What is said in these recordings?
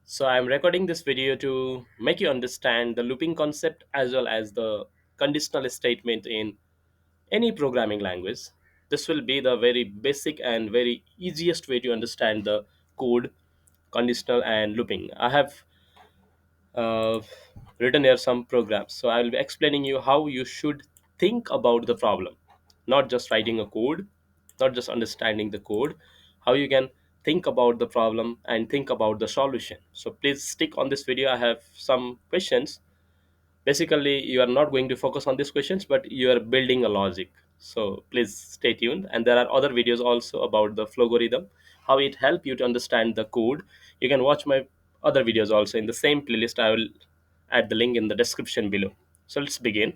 So I'm recording this video to make you understand the looping concept as well as the conditional statement in any programming language. This will be the very basic and very easiest way to understand the code, conditional and looping. I have uh, written here some programs. So I'll be explaining you how you should think about the problem, not just writing a code, not just understanding the code, how you can think about the problem and think about the solution. So please stick on this video. I have some questions. Basically, you are not going to focus on these questions, but you are building a logic. So please stay tuned. And there are other videos also about the Flowgorithm, how it help you to understand the code. You can watch my other videos also in the same playlist. I will add the link in the description below. So let's begin.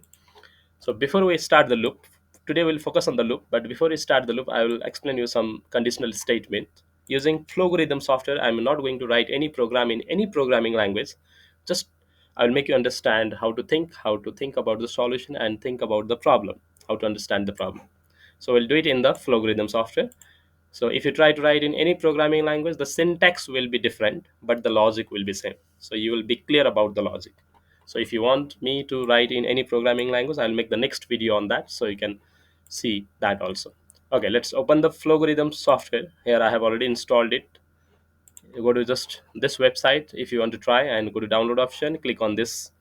So before we start the loop, today we'll focus on the loop. But before we start the loop, I will explain you some conditional statement. Using Flowgorithm software, I'm not going to write any program in any programming language. Just I'll make you understand how to think about the solution and think about the problem, how to understand the problem. So we'll do it in the Flowgorithm software. So if you try to write in any programming language, the syntax will be different, but the logic will be same. So you will be clear about the logic. So if you want me to write in any programming language, I'll make the next video on that so you can see that also. Okay, let's open the Flowgorithm software. Here I have already installed it. You go to just this website if you want to try and go to download option, click on this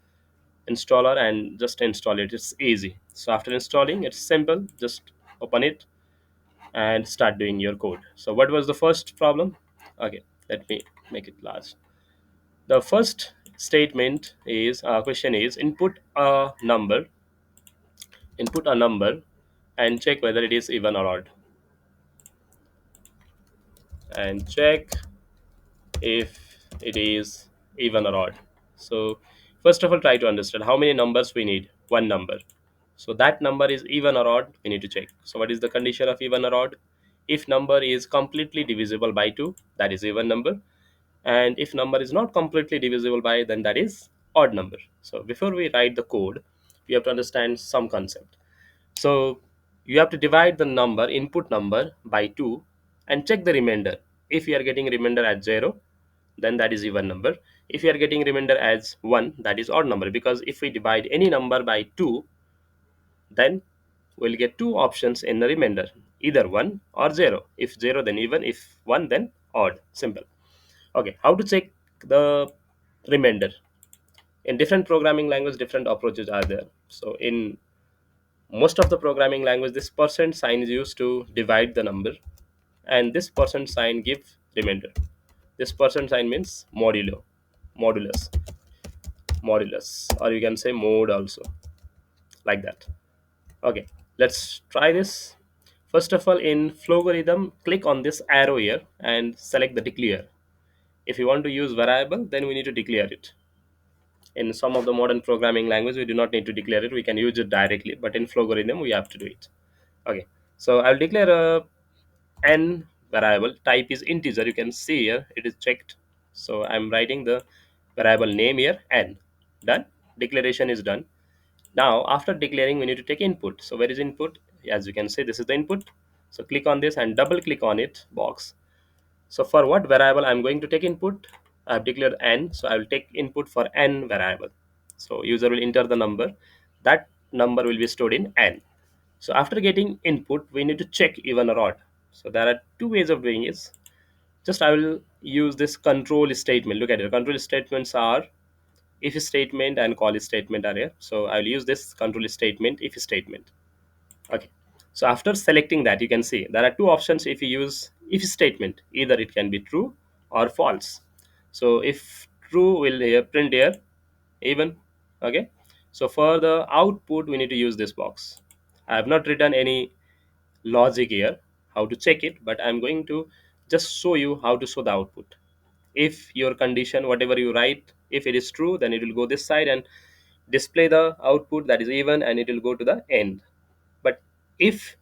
installer and just install it. It's easy. So after installing, it's simple. Just open it and start doing your code. So what was the first problem? Okay, let me make it large. The first statement is question is input a number and check whether it is even or odd, and check if it is even or odd. So first of all, try to understand how many numbers we need. One number. So that number is even or odd, we need to check. So what is the condition of even or odd? If number is completely divisible by 2, that is even number. And if number is not completely divisible by, then that is odd number. So before we write the code, we have to understand some concept. So you have to divide the number, input number, by 2 and check the remainder. If you are getting remainder as 0, then that is even number. If you are getting remainder as 1, that is odd number, because if we divide any number by 2, then we'll get two options in the remainder, either 1 or 0. If 0, then even. If 1, then odd. Simple. Okay, how to check the remainder? In different programming language, different approaches are there. So in most of the programming language, this percent sign is used to divide the number, and this percent sign give remainder. This percent sign means modulus, or you can say mode also, like that. Okay, let's try this. First of all, in Flowgorithm, click on this arrow here and select the declare. If you want to use variable, then we need to declare it. In some of the modern programming language, we do not need to declare it. We can use it directly, but in Flowgorithm, we have to do it. Okay, so I'll declare a n variable. Type is integer. You can see here it is checked. So I'm writing the variable name here, n. Done. Declaration is done. Now after declaring, we need to take input. So where is input? As you can see, this is the input. So click on this and double click on it box. So for what variable I'm going to take input? I have declared n, so I will take input for n variable. So user will enter the number. That number will be stored in n. So after getting input, we need to check even or odd. So there are two ways of doing it. Just I will use this control statement. Look at it. Control statements are if statement and call statement are here. So I will use this control statement, if statement. Okay, so after selecting that, you can see there are two options. If you use if statement, either it can be true or false. So if true, will here print here even. Okay, so for the output, we need to use this box. I have not written any logic here how to check it, but I'm going to just show you how to show the output. If your condition, whatever you write, if it is true, then it will go this side and display the output that is even, and it will go to the end. But if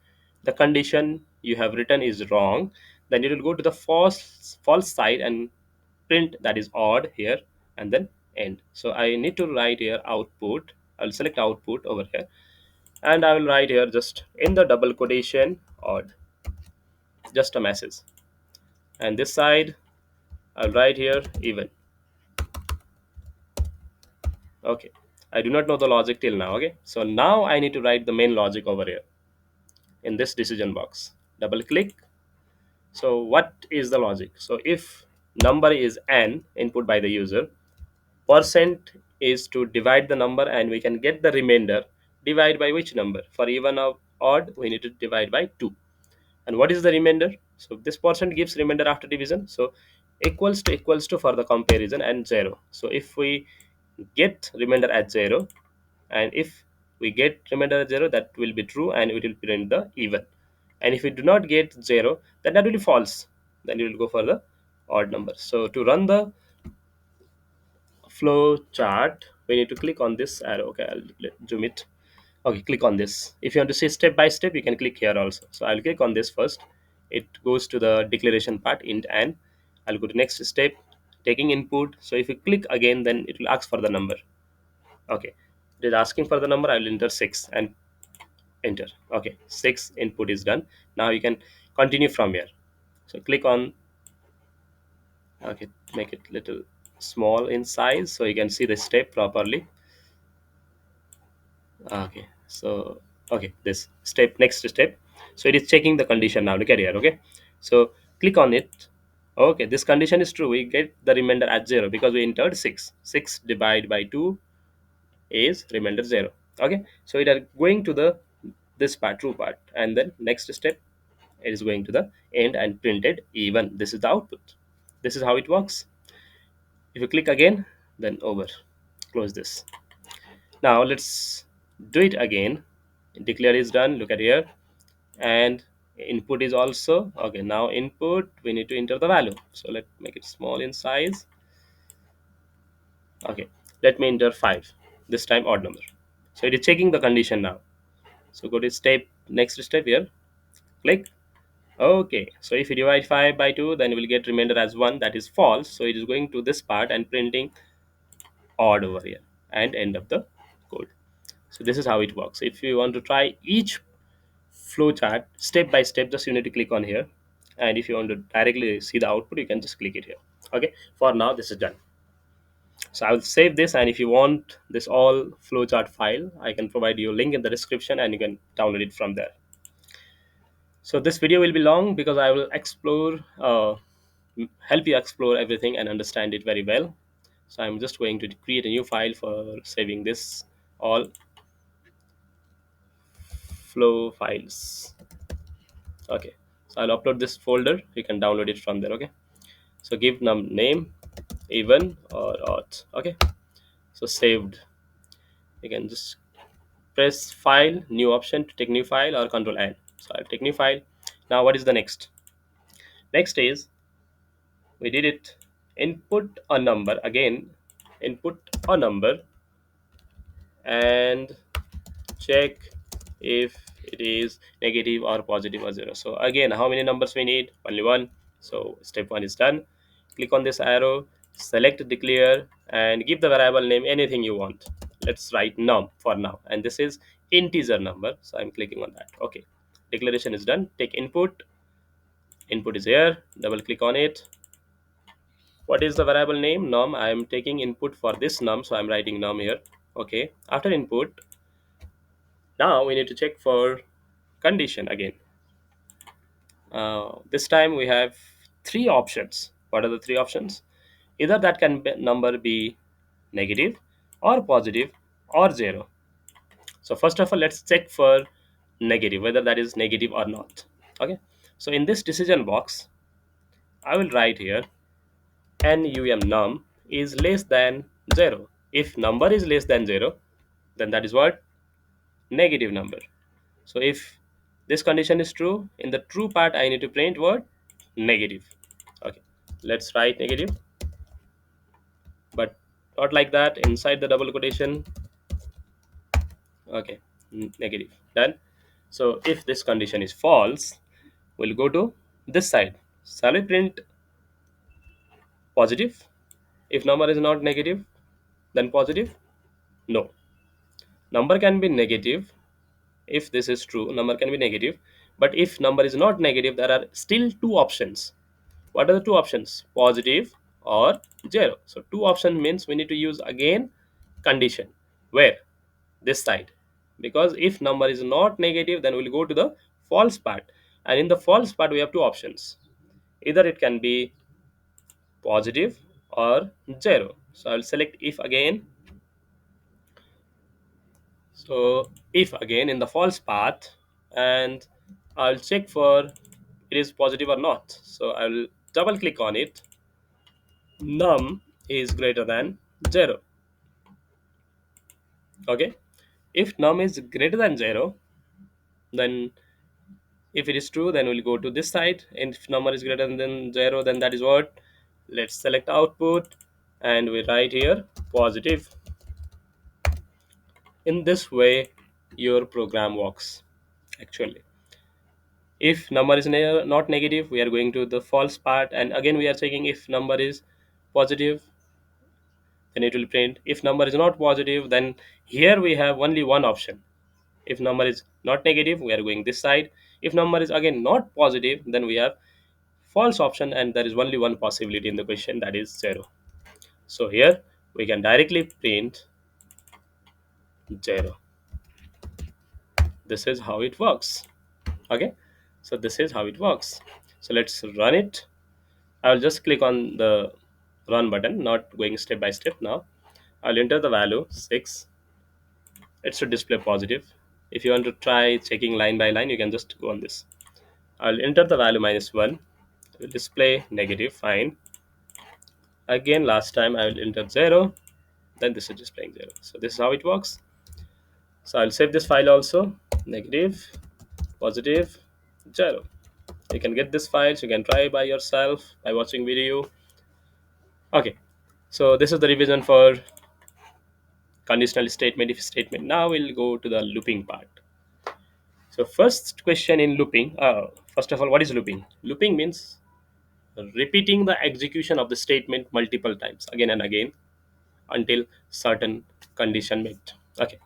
the condition you have written is wrong, then it will go to the false side and print that is odd here, and then end. So I need to write here output. I'll select output over here, and I will write here just in the double quotation odd, just a message. And this side I'll write here even. Okay, I do not know the logic till now. Okay, so now I need to write the main logic over here in this decision box. Double click. So what is the logic? So if number is n input by the user, percent is to divide the number and we can get the remainder. Divide by which number? For even or odd, we need to divide by 2. And what is the remainder? So this percent gives remainder after division. So equals to for the comparison and 0. So if we get remainder at 0, and if we get remainder at 0, that will be true and it will print the even. And if we do not get 0, then that will be false. Then you will go for the odd number. So to run the flow chart, we need to click on this arrow. Okay, I'll zoom it. Okay, click on this. If you want to see step by step, you can click here also. So I'll click on this first. It goes to the declaration part, int, and I'll go to next step, taking input. So if you click again, then it will ask for the number. Okay, it is asking for the number. I will enter 6 and enter. Okay, 6 input is done. Now you can continue from here. So click on, okay, make it little small in size so you can see the step properly. Okay, so okay, this step, next step. So it is checking the condition now. Look at here. Okay, so click on it. Okay, this condition is true. We get the remainder at 0 because we entered 6. 6 divided by 2 is remainder 0. Okay, so it are going to the this part, true part, and then next step it is going to the end and printed even. This is the output. This is how it works. If you click again, then over. Close this. Now let's do it again. Declare is done. Look at here, and input is also okay. Now input, we need to enter the value. So let make it small in size. Okay, let me enter 5. This time odd number. So it is checking the condition now. So go to step, next step here. Click. Okay, so if you divide 5 by 2, then you will get remainder as 1. That is false. So it is going to this part and printing odd over here and end of the code. So this is how it works. If you want to try each flowchart step by step, just you need to click on here, and if you want to directly see the output, you can just click it here. Okay, for now this is done. So I will save this, and if you want this all flowchart file, I can provide you a link in the description and you can download it from there. So this video will be long because I will explore help you explore everything and understand it very well. So I'm just going to create a new file for saving this all flow files. Okay, so I'll upload this folder, you can download it from there. Okay, so give name even or odd. Okay, so saved. You can just press file, new option to take new file, or control N. So I'll take new file. Now what is the next? Next is we did it, input a number again, input a number and check if it is negative or positive or 0. So again, how many numbers we need? Only one. So step 1 is done. Click on this arrow, select declare, and give the variable name anything you want. Let's write num for now, and this is integer number, so I'm clicking on that. Okay, declaration is done. Take input. Input is here. Double click on it. What is the variable name? Num. I am taking input for this num, so I'm writing num here. Okay, after input, now we need to check for condition again. This time we have three options. What are the three options? Either that can be, number be negative or positive or 0. So first of all, let's check for negative, whether that is negative or not. Okay, so in this decision box, I will write here num is less than 0. If number is less than 0, then that is what? Negative number. So if this condition is true, in the true part I need to print what? Negative. Okay, let's write negative, but not like that, inside the double quotation. Okay, negative, done. So if this condition is false, we'll go to this side. Shall we print positive? If number is not negative, then positive? No, number can be negative. If this is true, number can be negative, but if number is not negative, there are still two options. What are the two options? Positive or 0. So two option means we need to use again condition. Where? This side. Because if number is not negative, then we'll go to the false part. And in the false part, we have two options. Either it can be positive or 0. So I'll select if again. So if again in the false path, and I'll check for it is positive or not. So I'll double click on it. Num is greater than 0. Okay. If num is greater than 0, then if it is true, then we'll go to this side. And if number is greater than 0, then that is what? Let's select output and we write here positive. In this way, your program works actually. If number is not negative, we are going to the false part, and again we are checking if number is positive, then it will print. If number is not positive, then here we have only one option. If number is not negative, we are going this side. If number is again not positive, then we have false option, and there is only one possibility in the question, that is 0. So here we can directly print 0. This is how it works. Okay, so this is how it works. So let's run it. I'll just click on the run button, not going step by step now. I'll enter the value 6. It should display positive. If you want to try checking line by line, you can just go on this. I'll enter the value -1. It will display negative. Fine. Again, last time I will enter 0. Then this is displaying 0. So this is how it works. So I'll save this file also. Negative, positive, 0. You can get this files. You can try by yourself by watching video. Okay. So this is the revision for conditional statement, if statement. Now we'll go to the looping part. So first question in looping. First of all, what is looping? Looping means repeating the execution of the statement multiple times, again and again, until certain condition met. Okay,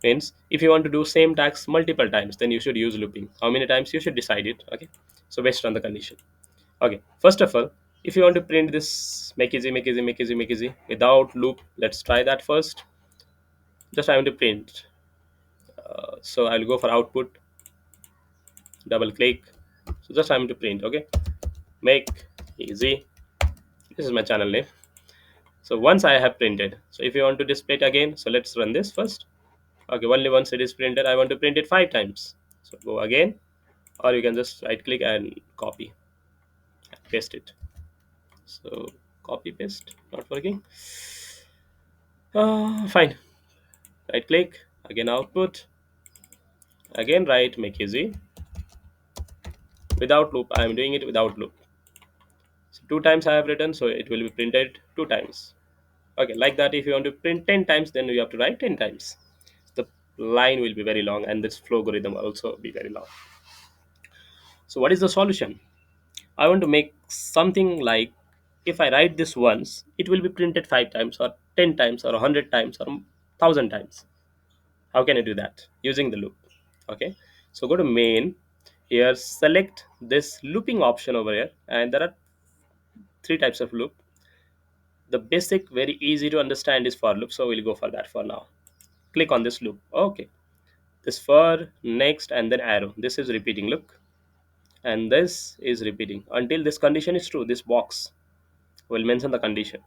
means if you want to do same task multiple times, then you should use looping. How many times you should decide it. Okay, so based on the condition. Okay, first of all, if you want to print this make easy, make easy, make easy, make easy without loop, let's try that first. Just I want to print. So I'll go for output, double click. So just I'm to print. Okay, make easy. This is my channel name. So once I have printed, so if you want to display it again, so let's run this first. Okay, only once it is printed. I want to print it 5 times. So go again, or you can just right click and copy and paste it. So copy paste not working. Fine. Right click again, output again, right, make easy without loop. I am doing it without loop. So 2 times I have written, so it will be printed 2 times. Okay, like that. If you want to print 10 times, then you have to write 10 times. The line will be very long, and this flow algorithm will also be very long. So what is the solution? I want to make something like, if I write this once, it will be printed 5 times or 10 times or 100 times or 1,000 times. How can I do that? Using the loop. Okay, so go to main. Here select this looping option over here, and there are 3 types of loop. The basic, very easy to understand, is for loop, so we'll go for that for now. Click on this loop. Okay, this for, next, and then arrow. This is repeating. Look, and this is repeating until this condition is true. This box will mention the condition,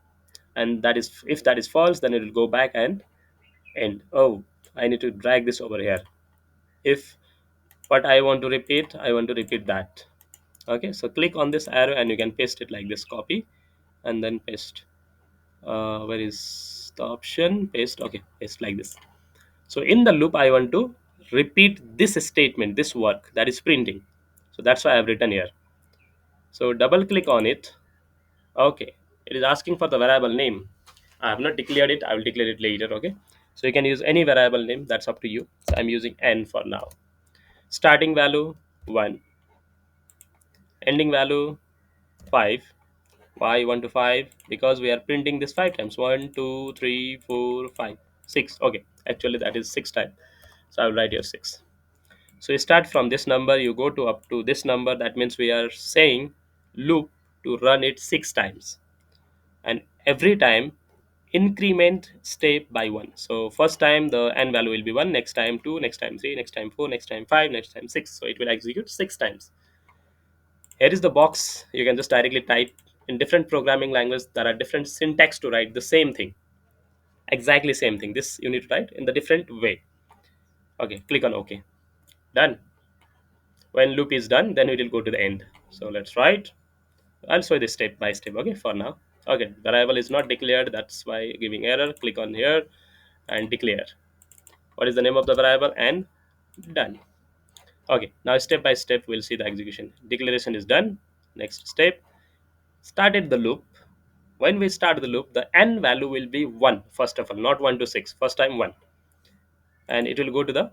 and that is, if that is false, then it will go back and end. Oh, I need to drag this over here. If what I want to repeat, I want to repeat that. Okay, so click on this arrow and you can paste it like this. Copy and then paste. Where is the option? Paste. Okay, paste like this. So in the loop, I want to repeat this statement, this work that is printing. So that's why I've written here. So double click on it. Okay, it is asking for the variable name. I have not declared it. I will declare it later. Okay, so you can use any variable name. That's up to you. So I'm using n for now. Starting value 1, ending value 5. Why 1 to 5? Because we are printing this 5 times. 1, 2, 3, 4, 5, 6. Okay, actually that is 6 times. So I will write here 6. So you start from this number, you go to up to this number. That means we are saying loop to run it 6 times, and every time increment step by 1. So first time the n value will be 1, next time 2, next time 3, next time 4, next time 5, next time 6. So it will execute 6 times. Here is the box. You can just directly type. In different programming languages there are different syntax to write the same thing, exactly same thing. This you need to write in the different way. Okay, click on OK. Done. When loop is done, then it will go to the end. So let's write. I'll show you this step by step. Okay, for now. Okay, variable is not declared, that's why giving error. Click on here and declare. What is the name of the variable? And done. Okay, now step by step we'll see the execution. Declaration is done. Next step, started the loop. When we start the loop, the n value will be 1 first of all, not 1 to 6. First time 1, and it will go to the,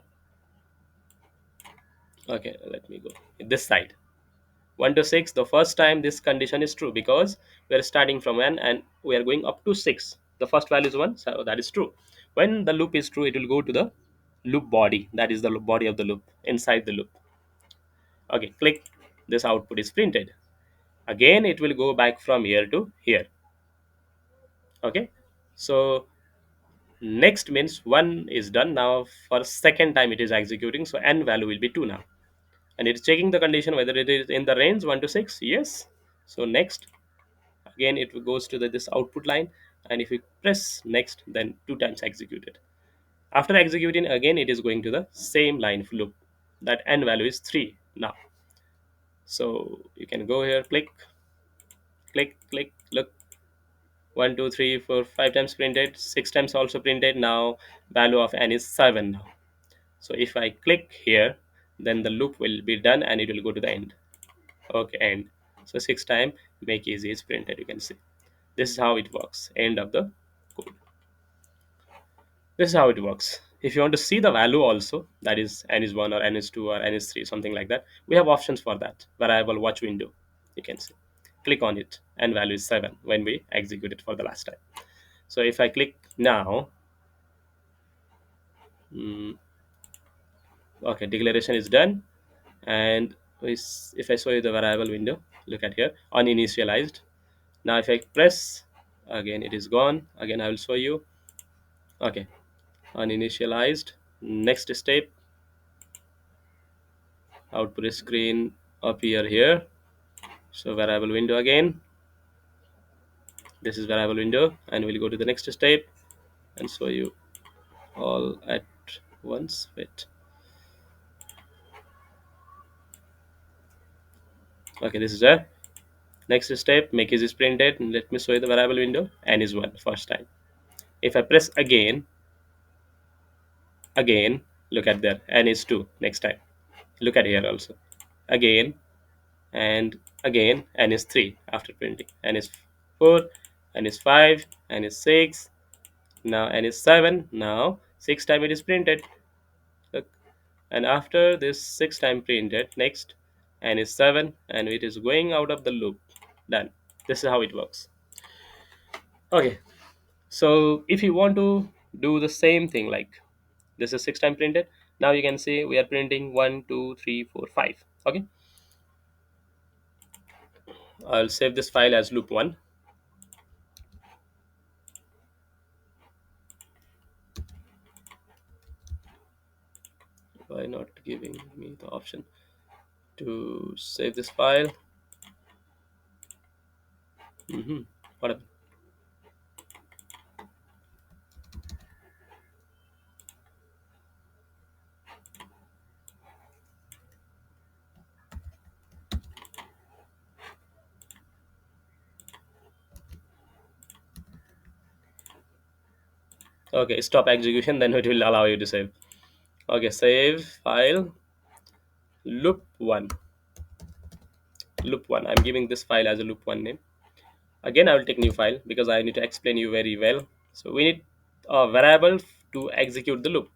okay, let me go this side. 1 to 6, the first time this condition is true because we are starting from 1 and we are going up to 6. The first value is 1, so that is true. When the loop is true, it will go to the loop body, that is the body of the loop, inside the loop. Okay, click. This output is printed. Again it will go back from here to here. Okay, so next means 1 is done. Now for second time it is executing, so n value will be 2 now, and it's checking the condition whether it is in the range 1 to 6. Yes. So next, again it goes to this output line, and if you press next, then 2 times executed. After executing again, it is going to the same line of loop. That n value is 3 now. So you can go here, click, click, click, look. 1 2 3 4 5 times printed, 6 times also printed. Now value of n is 7 now. So if I click here, then the loop will be done and it will go to the end. Okay, end. So 6 time make easy is printed. You can see this is how it works. End of the code. This is how it works. If you want to see the value also, that is n is 1 or n is 2 or n is 3, something like that, we have options for that. Variable watch window, you can see. Click on it, and value is 7 when we execute it for the last time. So if I click now, mm, okay, declaration is done. And if I show you the variable window, look at here, uninitialized. Now if I press again, it is gone. Again I will show you. Okay, uninitialized. Next step, output screen appear here. So variable window again, this is variable window, and we'll go to the next step and show you all at once. Wait. Okay, this is there. Next step, make is printed. Let me show you the variable window. N is 1 first time. If I press again, look at there, n is 2 next time. Look at here also. Again and again, n is 3 after printing. N is 4, n is 5, n is 6. Now n is 7. Now 6 time it is printed. Look. And after this 6 time printed, next n is 7 and it is going out of the loop. Done. This is how it works. Okay. So if you want to do the same thing, like this is 6 time printed, now you can see we are printing 1 2 3 4 5. Okay, I'll save this file as loop 1. Why not giving me the option to save this file? What happened? Okay, stop execution, then it will allow you to save. Okay, save file, loop 1. Loop 1, I'm giving this file as a loop 1 name. Again I will take new file because I need to explain you very well. So we need a variable to execute the loop.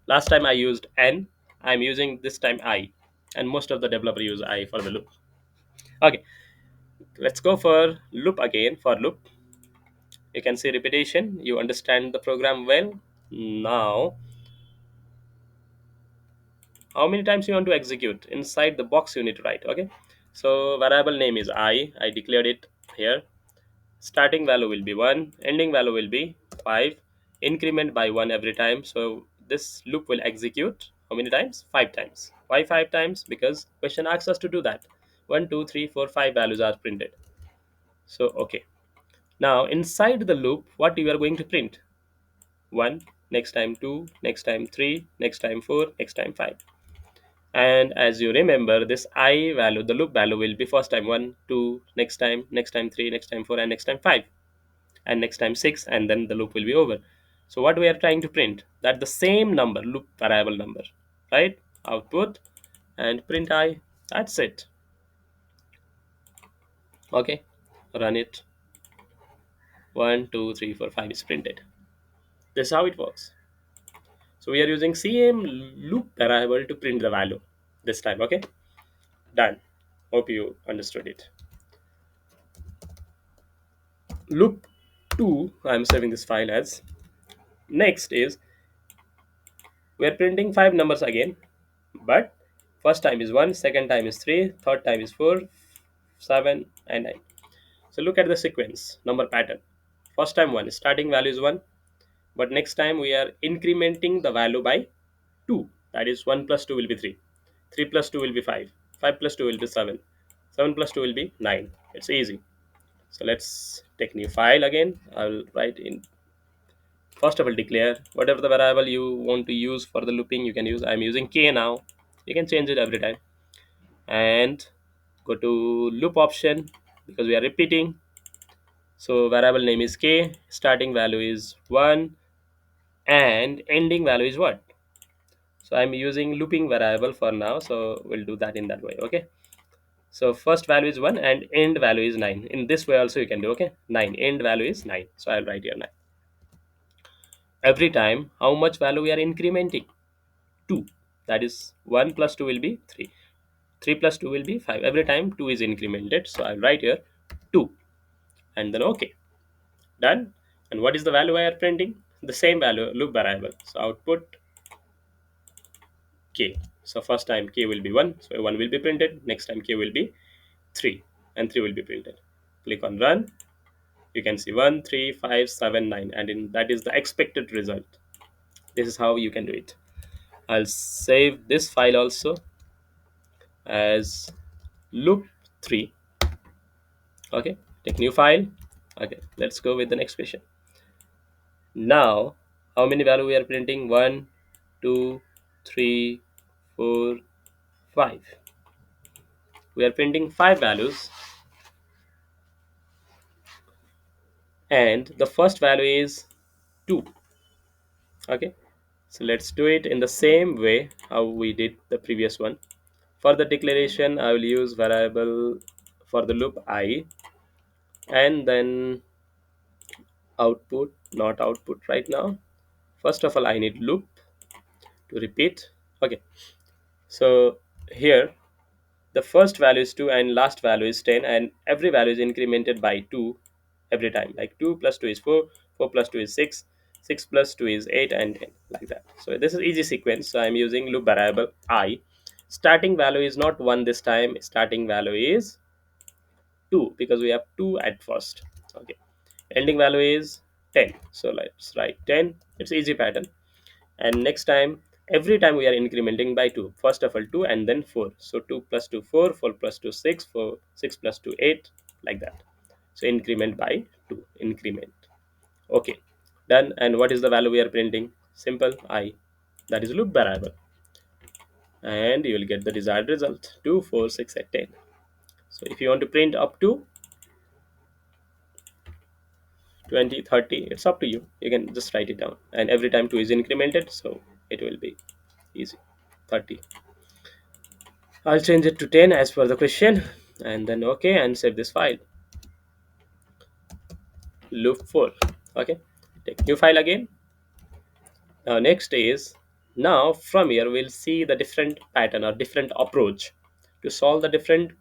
Last time I used n, I'm using this time I, and most of the developer use I for the loop. Okay, let's go for loop again. For loop, you can see repetition, you understand the program well. Now how many times you want to execute, inside the box you need to write. Okay, so variable name is I declared it here. Starting value will be 1, ending value will be 5, increment by 1 every time. So this loop will execute how many times? 5 times. Why 5 times? Because question asks us to do that. 1, 2, 3, 4, 5 values are printed. So okay, now inside the loop what you are going to print? 1, next time 2, next time 3, next time 4, next time 5. And as you remember, this I value, the loop value will be first time 1, 2, next time 3, next time 4, and next time 5, and next time 6, and then the loop will be over. So what we are trying to print, that the same number, loop variable number, right? Output and print I. That's it. Okay, run it. 1, 2, 3, 4, 5 is printed. This is how it works. So we are using same loop variable to print the value this time. Okay, done. Hope you understood it. Loop 2, I'm saving this file as. Next is we are printing 5 numbers again, but first time is 1, second time is 3, third time is 4, 7, and 9. So look at the sequence, number pattern. First time 1, starting value is 1, but next time we are incrementing the value by 2. That is 1 plus 2 will be 3. 3 plus 2 will be 5. 5 plus 2 will be 7. 7 plus 2 will be 9. It's easy. So let's take new file again. I'll write in. First of all, declare whatever the variable you want to use for the looping. You can use. I'm using k now. You can change it every time. And go to loop option because we are repeating. So variable name is k. Starting value is 1, and ending value is what? So I'm using looping variable for now. So we'll do that in that way. Okay. So first value is 1 and end value is 9. In this way also you can do. Okay. 9. End value is 9. So I'll write here 9. Every time how much value we are incrementing? 2. That is 1 plus 2 will be 3. 3 plus 2 will be 5. Every time 2 is incremented. So I'll write here 2 and then okay. Done. And what is the value I are printing? The same value, loop variable. So output k. So first time k will be 1. So 1 will be printed. Next time k will be 3 and 3 will be printed. Click on run. You can see 1, 3, 5, 7, 9, and that is the expected result. This is how you can do it. I'll save this file also as loop 3. Okay, take new file. Okay, let's go with the next question. Now how many value we are printing? 1, 2, 3, 4, 5. We are printing 5 values, and the first value is 2. Okay, so let's do it in the same way how we did the previous one. For the declaration I will use variable for the loop I, and then output, not output right now. First of all I need loop to repeat. Okay, so here the first value is 2 and last value is 10, and every value is incremented by 2 every time. Like 2 plus 2 is 4, 4 plus 2 is 6, 6 plus 2 is 8, and 10, like that. So this is easy sequence. So I'm using loop variable I. Starting value is not 1 this time. Starting value is 2 because we have 2 at first. Okay, ending value is 10. So let's write 10. It's easy pattern. And next time, every time we are incrementing by 2. First of all 2 and then 4. So 2 plus 2 4, 4 plus 2 6, 4 6 plus 2 8, like that. So increment by 2, increment. Okay, done. And what is the value we are printing? Simple, I. That is loop variable, and you will get the desired result: 2 4 6 and 10. So if you want to print up to 20 30, it's up to you. You can just write it down, and every time 2 is incremented, so it will be easy. 30. I'll change it to 10 as per the question, and then okay, and save this file. Loop 4. Okay, take new file again. Now next is, now from here we'll see the different pattern or different approach to solve the different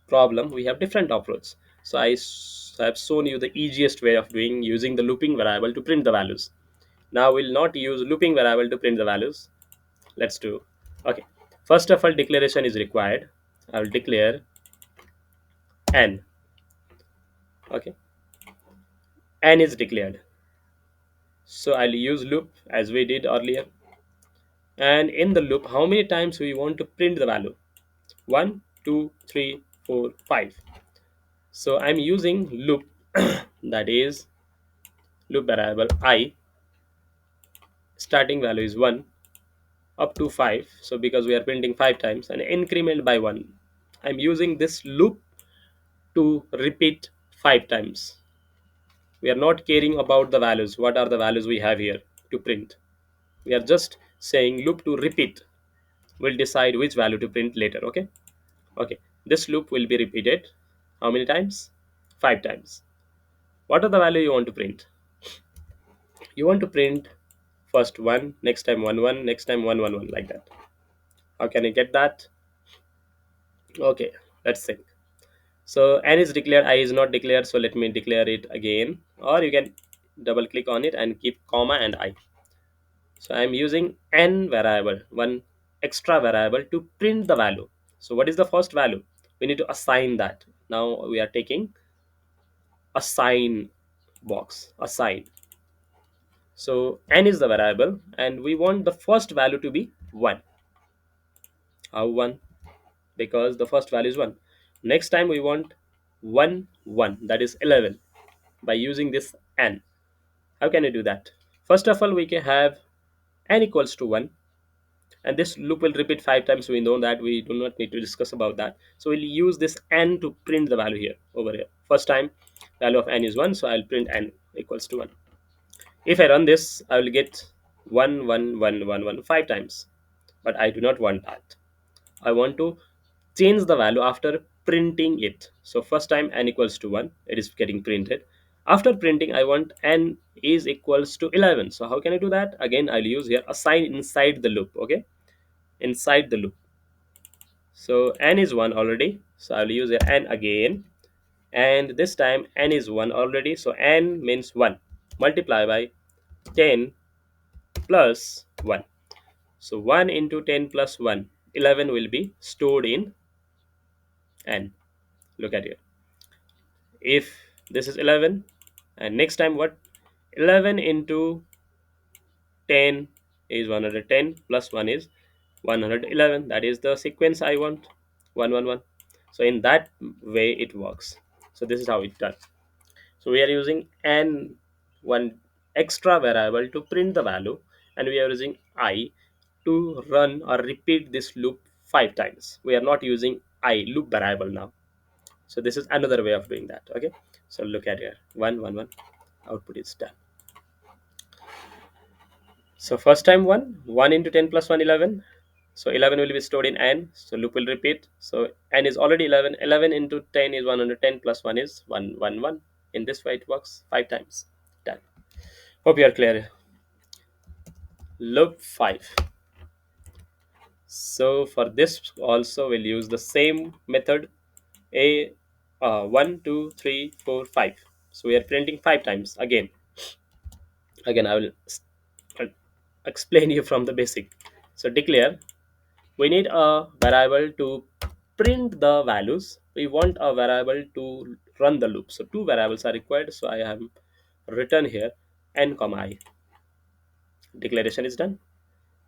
problem. We have different approach. So have shown you the easiest way of doing, using the looping variable to print the values. Now we'll not use looping variable to print the values. Let's do. Okay, first of all declaration is required. I will declare n. Okay, n is declared. So I'll use loop as we did earlier. And in the loop, how many times we want to print the value? 1, 2, 3, 4, 5. So I'm using loop, that is loop variable I, starting value is 1 up to 5. So because we are printing 5 times, and increment by 1, I'm using this loop to repeat 5 times. We are not caring about the values, what are the values we have here to print. We are just saying loop to repeat. We'll decide which value to print later. Okay. Okay, this loop will be repeated how many times? 5 times. What are the value you want to print? You want to print first 1, next time 1 1, next time 1 1 1, like that. How can you get that? Okay, let's think. So n is declared, I is not declared, so let me declare it again, or you can double click on it and keep comma and I. So I'm using n variable, one extra variable, to print the value. So what is the first value? We need to assign that. Now we are taking assign box, assign. So n is the variable, and we want the first value to be 1. How 1? Because the first value is 1. Next time we want 1 1, that is 11, by using this n. How can you do that? First of all, we can have n equals to 1, and this loop will repeat 5 times. We know that, we do not need to discuss about that. So we'll use this n to print the value here, over here. First time value of n is 1, so I'll print n equals to 1. If I run this, I will get 1 1 1 1 1 5 times. But I do not want that. I want to change the value after printing it. So first time n equals to 1, it is getting printed. After printing, I want n is equals to 11. So how can I do that? Again, I'll use here assign inside the loop. Okay, inside the loop. So n is 1 already. So I'll use here n again. And this time n is 1 already. So n means 1. Multiply by 10 plus 1. So 1 into 10 plus 1, 11 will be stored in n. Look at here. If this is 11, and next time what? 11 into 10 is 110, plus 1 is 111. That is the sequence I want, 111. So in that way it works. So this is how it does. So we are using n, one extra variable, to print the value, and we are using I to run or repeat this loop 5 times. We are not using I loop variable now. So this is another way of doing that. Okay. So look at here, 1 1 1, output is done. So first time 1, 1 into 10 plus 1, 11. So 11 will be stored in n. So loop will repeat. So n is already 11. 11 into 10 is 110, plus 1 is 111. In this way it works 5 times. Done. Hope you are clear. Loop 5. So for this also we'll use the same method. A 1 2 3 4 5. So we are printing 5 times again. I will uh, explain you from the basic. So declare, we need a variable to print the values. We want a variable to run the loop. So two variables are required. So I have written here n comma I. Declaration is done.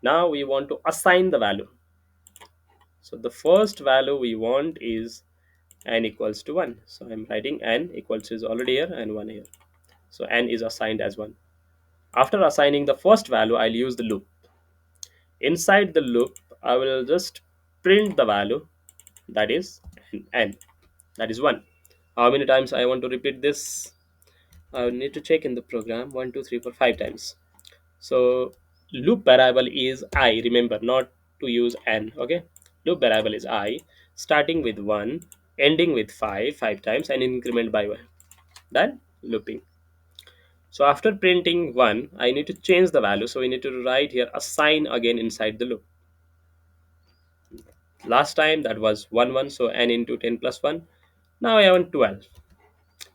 Now we want to assign the value. So the first value we want is n equals to 1. So I'm writing n equals is already here and 1 here. So n is assigned as 1. After assigning the first value, I'll use the loop. Inside the loop, I will just print the value, that is n, that is 1. How many times I want to repeat this? I will need to check in the program. 1 2 3 4 5 times. So loop variable is I, remember, not to use n. Okay, loop variable is I, starting with 1, ending with 5 times, and increment by 1. Then looping. So after printing 1, I need to change the value. So we need to write here assign again inside the loop. Last time that was 1 1, so n into 10 plus 1. Now I want 12.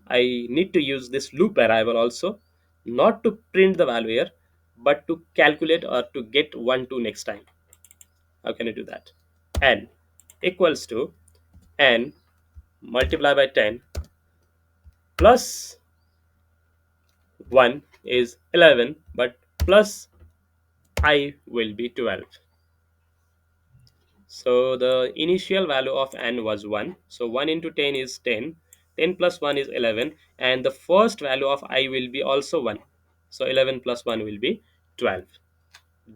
I need to use this loop variable also, not to print the value here, but to calculate or to get 1 2 next time. How can I do that? N equals to n multiply by 10 plus 1 is 11, but plus I will be 12. So the initial value of n was 1. So 1 into 10 is 10. 10 plus 1 is 11. And the first value of I will be also 1. So 11 plus 1 will be 12.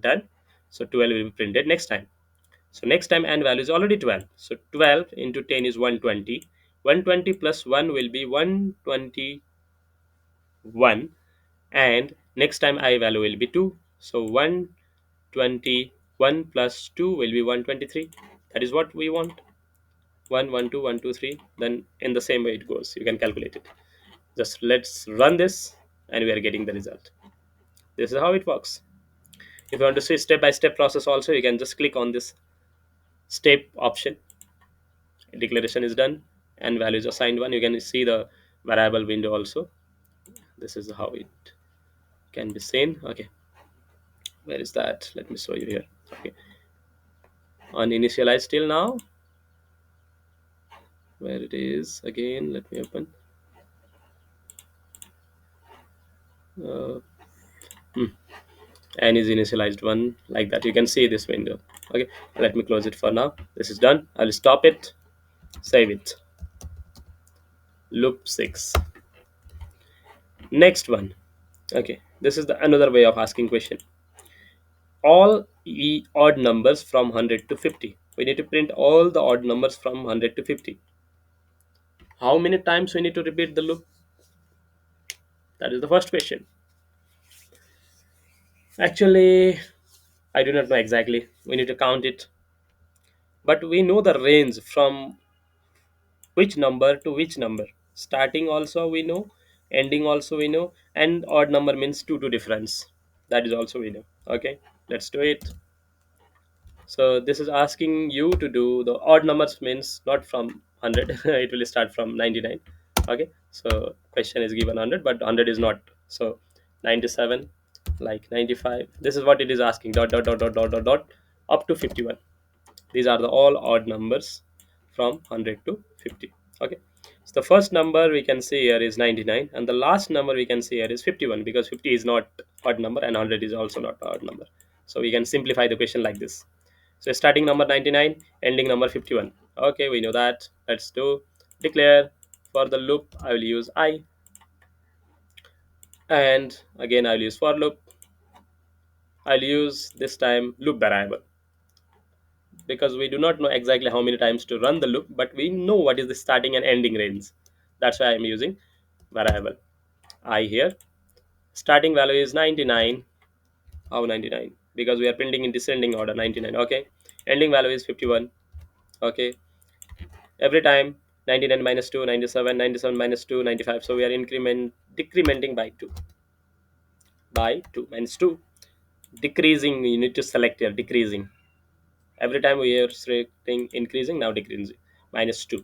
Done. So 12 will be printed next time. So next time n value is already 12. So 12 into 10 is 120. 120 plus 1 will be 121. And next time I value will be 2. So 121 plus 2 will be 123. That is what we want. 1 1 2 1 2 3. Then in the same way it goes, you can calculate it. Just let's run this, and we are getting the result. This is how it works. If you want to see step by step process also, you can just click on this step option. Declaration is done and values assigned 1. You can see the variable window also. This is how it can be seen. Okay, where is that? Let me show you here. Okay, on initialize till now, where it is again, let me open. uh, and is initialized 1, like that. You can see this window. Okay, let me close it for now. This is done. I'll stop it, save it. Loop 6. Next one. Okay, this is the another way of asking question. All odd numbers from 100 to 50. We need to print all the odd numbers from 100 to 50. How many times we need to repeat the loop? That is the first question. Actually, I do not know exactly. We need to count it. But we know the range from which number to which number. Starting also we know, ending also we know, and odd number means 2 to difference. That is also we know. Okay, let's do it. So this is asking you to do the odd numbers means not from 100. It will start from 99. Okay, so question is given 100, but 100 is not. So 97, like 95. This is what it is asking. Dot dot dot dot dot dot dot up to 51. These are the all odd numbers from 100 to 50. Okay, so the first number we can see here is 99, and the last number we can see here is 51, because 50 is not odd number and 100 is also not odd number. So we can simplify the question like this. So starting number 99, ending number 51. Okay, we know that. Let's do declare. For the loop I will use I, and again I will use for loop. I'll use this time loop variable, because we do not know exactly how many times to run the loop, but we know what is the starting and ending range. That's why I'm using variable I here. Starting value is 99. How 99? Because we are printing in descending order. 99. Okay, ending value is 51. Okay, every time 99 minus 2, 97, 97 minus 2, 95. So we are decrementing by 2, by 2 minus 2. Decreasing, you need to select here, decreasing. Every time we are selecting increasing, now decreasing, minus 2.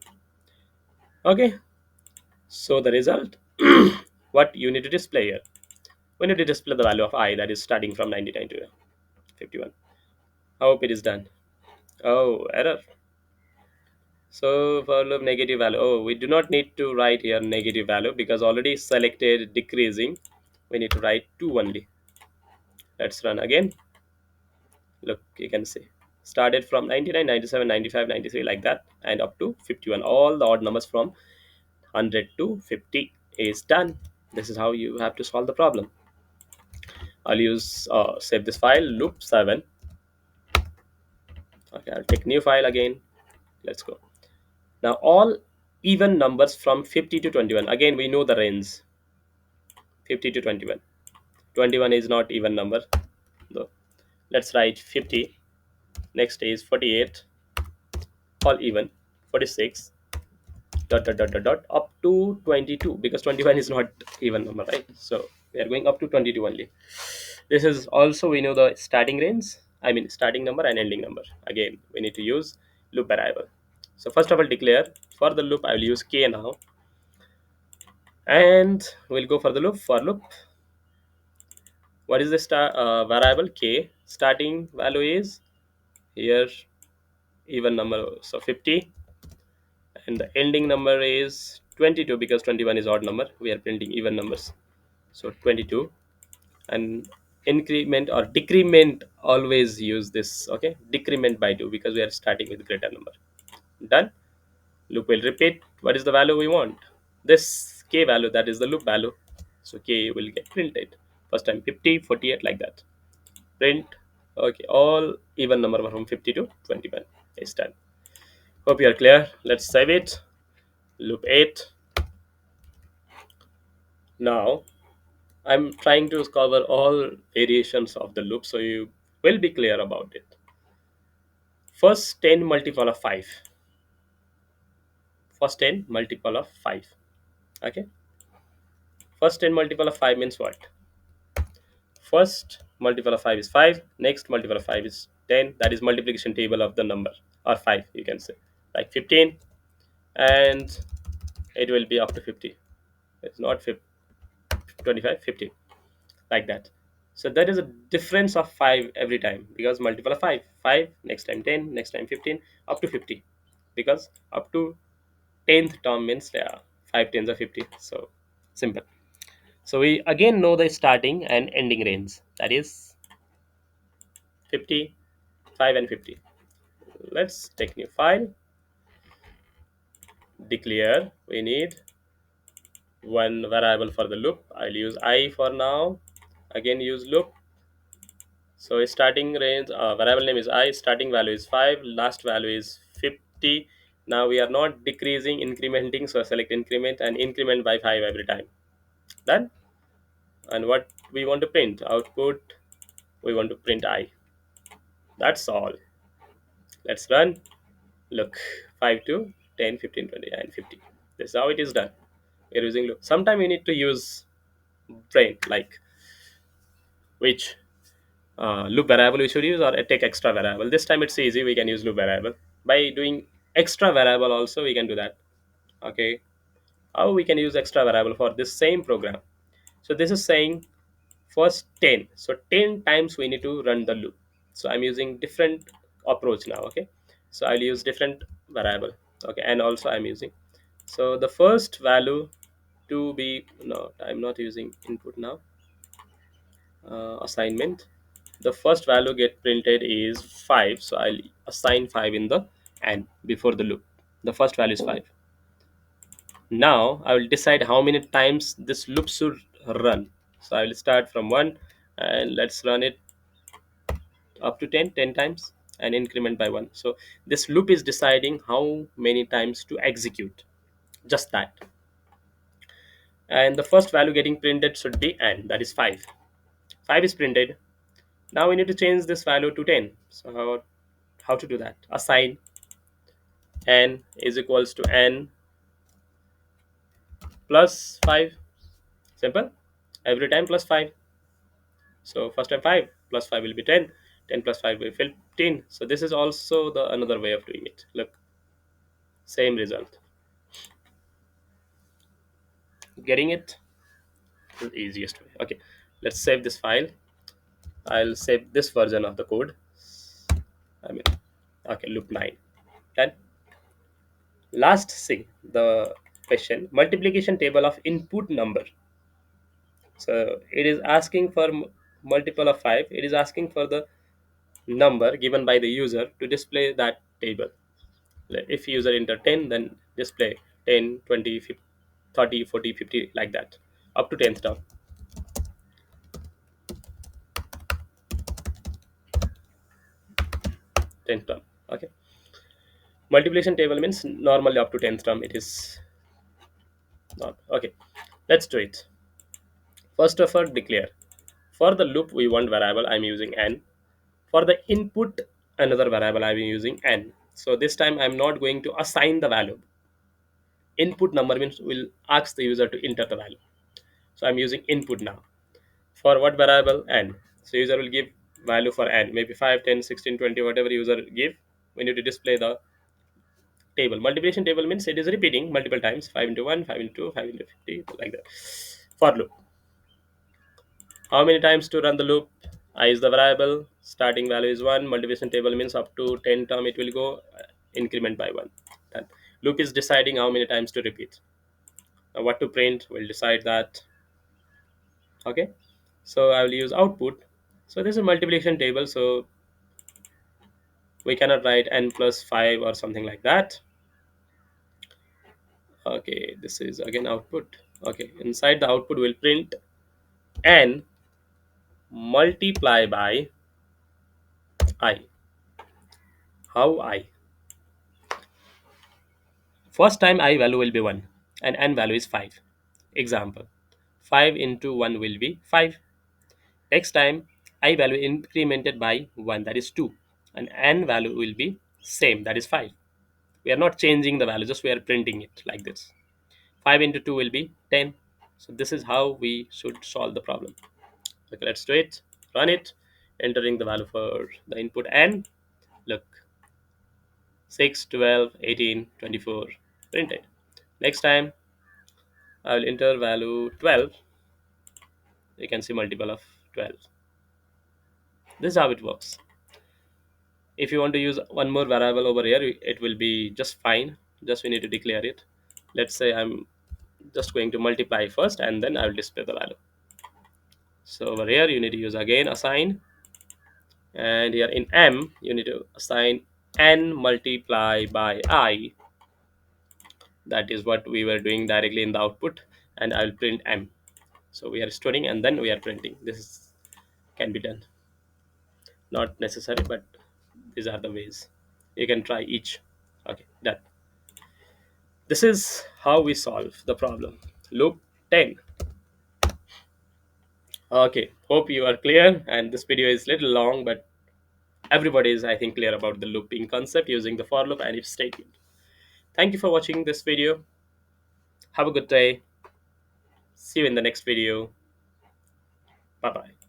Okay, so the result, what you need to display here, we need to display the value of I, that is starting from 99 to 51. I hope it is done. Oh, error. So for loop negative value, oh, we do not need to write here negative value, because already selected decreasing. We need to write 2 only. Let's run again. Look, you can see started from 99, 97, 95, 93, like that, and up to 51. All the odd numbers from 100 to 50 is done. This is how you have to solve the problem. I'll use save this file, loop 7. Okay, I'll take new file again. Let's go. Now all even numbers from 50 to 21. Again, we know the range, 50 to 21. 21 is not even number though. Let's write 50. Next is 48, all even. 46, dot dot dot dot dot up to 22, because 21 is not even number, right? So we are going up to 22 only. This is also, we know the starting range, I mean starting number and ending number. Again, we need to use loop variable. So first of all, declare. For the loop I will use k now, and we'll go for the loop. For loop, what is the variable k? Starting value is here even number, so 50, and the ending number is 22, because 21 is odd number. We are printing even numbers, so 22. And increment or decrement, always use this. Okay, decrement by 2 because we are starting with greater number. Done. Loop will repeat. What is the value we want? This k value, that is the loop value. So k will get printed. First time 50, 48, like that. Print. Okay, all even number from 50 to 21 is done. Hope you are clear. Let's save it. Loop 8. Now I'm trying to cover all variations of the loop so you will be clear about it. First 10 multiple of 5. First 10 multiple of 5. Okay. First 10 multiple of 5 means what? First multiple of 5 is 5. Next multiple of 5 is 10. That is multiplication table of the number, or 5 you can say. Like 15, and it will be up to 50. It's not 50, 25, 50, like that. So there is a difference of 5 every time because multiple of 5. 5, next time 10, next time 15, up to 50. Because up to 10th term means 5 tens are 50. So simple. So we again know the starting and ending range. That is 50, 5 and 50. Let's take new file. Declare. We need one variable for the loop. I'll use I for now. Again use loop. So starting range, variable name is I, starting value is 5, last value is 50. Now we are not decreasing, incrementing, so select increment and increment by 5 every time. Done. And what we want to print? Output, we want to print I. That's all. Let's run. Look, 5 to 10, 15, 20, and 50. This is how it is done. We're using loop. Sometimes we need to use brain, like which loop variable we should use, or take extra variable. This time it's easy, we can use loop variable. By doing extra variable also we can do that. Okay, how we can use extra variable for this same program? So this is saying first 10, so 10 times we need to run the loop. So I'm using different approach now. Okay, so I'll use different variable. Okay, and also I'm using, so the first value to be, no, I'm not using input now. Assignment, the first value get printed is 5, so I'll assign 5 in the and before the loop. The first value is 5. Now I will decide how many times this loop should run. So I will start from 1 and let's run it up to 10 times and increment by 1. So this loop is deciding how many times to execute, just that. And the first value getting printed should be and, that is 5. 5 is printed. Now we need to change this value to 10. So how to do that? Assign n is equals to n plus 5. Simple. Every time plus 5. So first time 5 plus 5 will be 10. 10 plus 5 will be 15. So this is also the another way of doing it. Look, same result. Getting it? The easiest way. Okay, let's save this file. I'll save this version of the code. I mean, okay, loop 9. Done. Last, see the question, multiplication table of input number. So it is asking for multiple of 5. It is asking for the number given by the user to display that table. Like, if user enter 10, then display 10, 20, 50, 30, 40, 50, like that, up to 10th term. 10th term. Okay. Multiplication table means normally up to 10th term. It is not. Okay. Let's do it. First of all, declare. For the loop, we want variable. I'm using n. For the input, another variable I'm using n. So this time I'm not going to assign the value. Input number means we'll ask the user to enter the value. So I'm using input now. For what variable? N. So user will give value for n, maybe 5, 10, 16, 20, whatever user give. We need to display the table. Multiplication table means it is repeating multiple times, 5 into 1, 5 into 2, 5 into 50, like that. For loop, how many times to run the loop? I is the variable, starting value is 1, multiplication table means up to 10 term it will go, increment by 1. Done. Loop is deciding how many times to repeat. Now what to print, we'll decide that. Okay, So I will use output. So this is a multiplication table, so we cannot write n plus 5 or something like that. Okay, this is again output. Okay, inside the output will print n multiply by I. How I? First time I value will be 1 and n value is 5. Example, 5 into 1 will be 5. Next time I value incremented by 1, that is 2, and n value will be same, that is 5. We are not changing the value, just we are printing it like this. 5 into 2 will be 10. So this is how we should solve the problem. Okay, let's do it. Run it, entering the value for the input n. Look, 6, 12, 18, 24, printed. Next time I will enter value 12. You can see multiple of 12. This is how it works. If you want to use one more variable over here, it will be just fine. Just we need to declare it. Let's say I'm just going to multiply first and then I will display the value. So over here you need to use again assign, and here in m you need to assign n multiply by I. That is what we were doing directly in the output, and I will print m. So we are storing and then we are printing. Can be done. Not necessary, but these are the ways. You can try each. Okay, done. This is how we solve the problem. Loop 10. Okay, hope you are clear, and this video is little long, but everybody is, I think, clear about the looping concept using the for loop and if statement. Thank you for watching this video. Have a good day. See you in the next video. Bye bye.